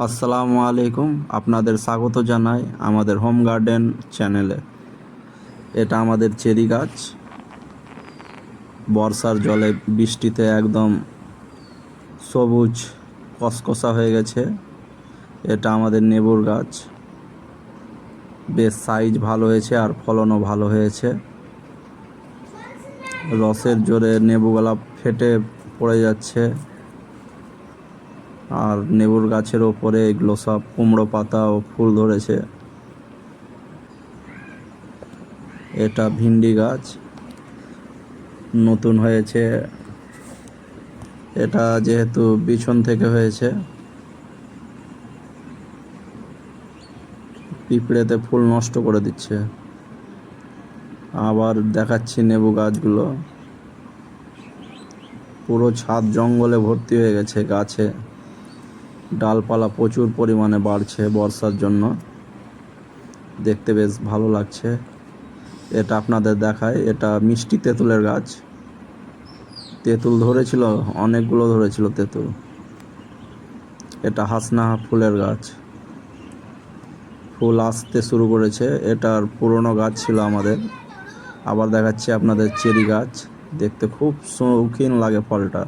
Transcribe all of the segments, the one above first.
আসসালামু আলাইকুম, আপনাদের স্বাগত জানাই আমাদের হোম গার্ডেন চ্যানেলে। এটা আমাদের চেরি গাছ। বর্ষার জলে বৃষ্টিতে একদম সবুজ কসকসা হয়ে গেছে। এটা আমাদের নেবুর গাছ। বেশ সাইজ ভালো হয়েছে আর ফলনও ভালো হয়েছে। রসের জোরে নেবুগুলা ফেটে পড়ে যাচ্ছে। আর নেবুর গাছের ওপরে এগুলো সব কুমড়ো পাতা ও ফুল ধরেছে। এটা ভিন্ডি গাছ, নতুন হয়েছে। এটা যেহেতু পিছন থেকে হয়েছে, পিঁপড়েতে ফুল নষ্ট করে দিচ্ছে। আবার দেখাচ্ছি নেবু গাছগুলো, পুরো ছাদ জঙ্গলে ভর্তি হয়ে গেছে গাছে। ডালপালা প্রচুর পরিমাণে বাড়ছে বর্ষার জন্য, দেখতে বেশ ভালো লাগছে। এটা আপনাদের দেখায়, এটা মিষ্টি তেঁতুলের গাছ। তেঁতুল ধরেছিল, অনেকগুলো ধরেছিল তেঁতুল। এটা হাসনা ফুলের গাছ, ফুল আসতে শুরু করেছে। এটার পুরনো গাছ ছিল আমাদের। আবার দেখাচ্ছি আপনাদের চেরি গাছ, দেখতে খুব শৌখিন লাগে ফলটা,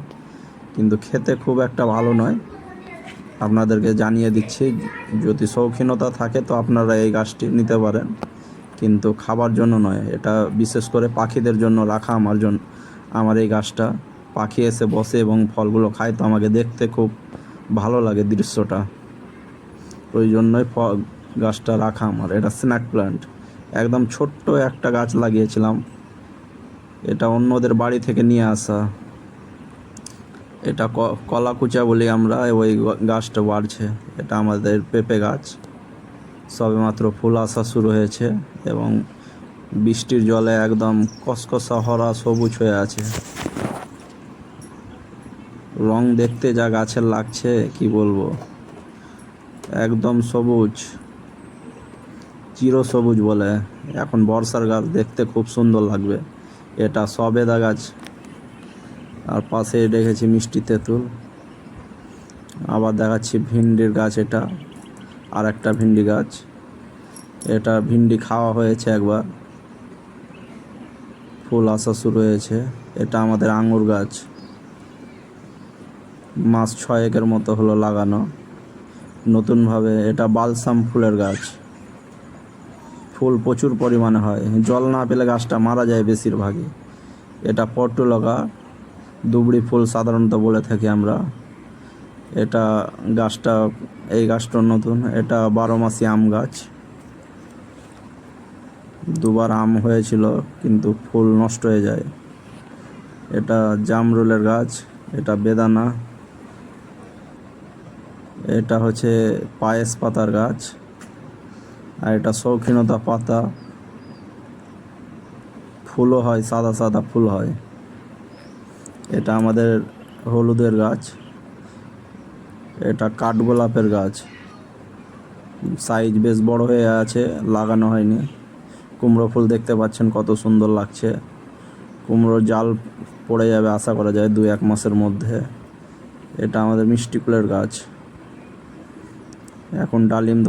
কিন্তু খেতে খুব একটা ভালো নয়। আপনাদেরকে জানিয়ে দিচ্ছি, যদি শৌখিনতা থাকে তো আপনারা এই গাছটি নিতে পারেন, কিন্তু খাবার জন্য নয়। এটা বিশেষ করে পাখিদের জন্য রাখা আমার এই গাছটা। পাখি এসে বসে এবং ফলগুলো খায়, তো আমাকে দেখতে খুব ভালো লাগে দৃশ্যটা। ওই জন্যই গাছটা রাখা আমার। এটা স্ন্যাক প্ল্যান্ট, একদম ছোট্ট একটা গাছ লাগিয়েছিলাম। এটা অন্যদের বাড়ি থেকে নিয়ে আসা। এটা কলাকুচা বলি আমরা, ওই গাছটা বাড়ছে। এটা আমাদের পেঁপে গাছ, সবেমাত্র ফুল আসা শুরু হয়েছে এবং বৃষ্টির জলে একদম কসকসা হরা সবুজ হয়ে আছে। রং দেখতে যা গাছের লাগছে কি বলবো, একদম সবুজ, চিরসবুজ বলে। এখন বর্ষার গাছ দেখতে খুব সুন্দর লাগবে। এটা সবেদা গাছ, আর পাশে রেখেছি মিষ্টি তেঁতুল। আবার দেখাচ্ছি ভিন্ডির গাছ, এটা আর একটা ভিন্ডি গাছ। এটা ভিন্ডি খাওয়া হয়েছে একবার, ফুল আসা শুরু হয়েছে। এটা আমাদের আঙুর গাছ, মাস 6 মতো হলো লাগানো নতুনভাবে। এটা বালসাম ফুলের গাছ, ফুল প্রচুর পরিমাণে হয়। জল না পেলে গাছটা মারা যায় বেশিরভাগই। এটা পর্তুলকা, দুবড়ি ফুল সাধারণত বলে থাকি আমরা। এটা এই গাছটা নতুন। এটা 12 মাসি আম গাছ, দুবার আম হয়েছিল কিন্তু ফুল নষ্ট হয়ে যায়। এটা জামরুলের গাছ, এটা বেদানা। এটা হচ্ছে পায়েস পাতার গাছ, আর এটা শৌখিনতা পাতা। ফুলও হয়, সাদা সাদা ফুল হয়। এটা আমাদের হলুদের গাছ। এটা কাঠগোলাপের গাছ, সাইজ বেশ বড় হয়ে আছে, লাগানো হয়নি। কুমড়ো ফুল দেখতে পাচ্ছেন কত সুন্দর লাগছে। কুমড়োর জাল পড়ে যাবে আশা করা যায় 2-1 মাসের মধ্যে। এটা আমাদের মিষ্টি কুলের গাছ, এখন ডালিম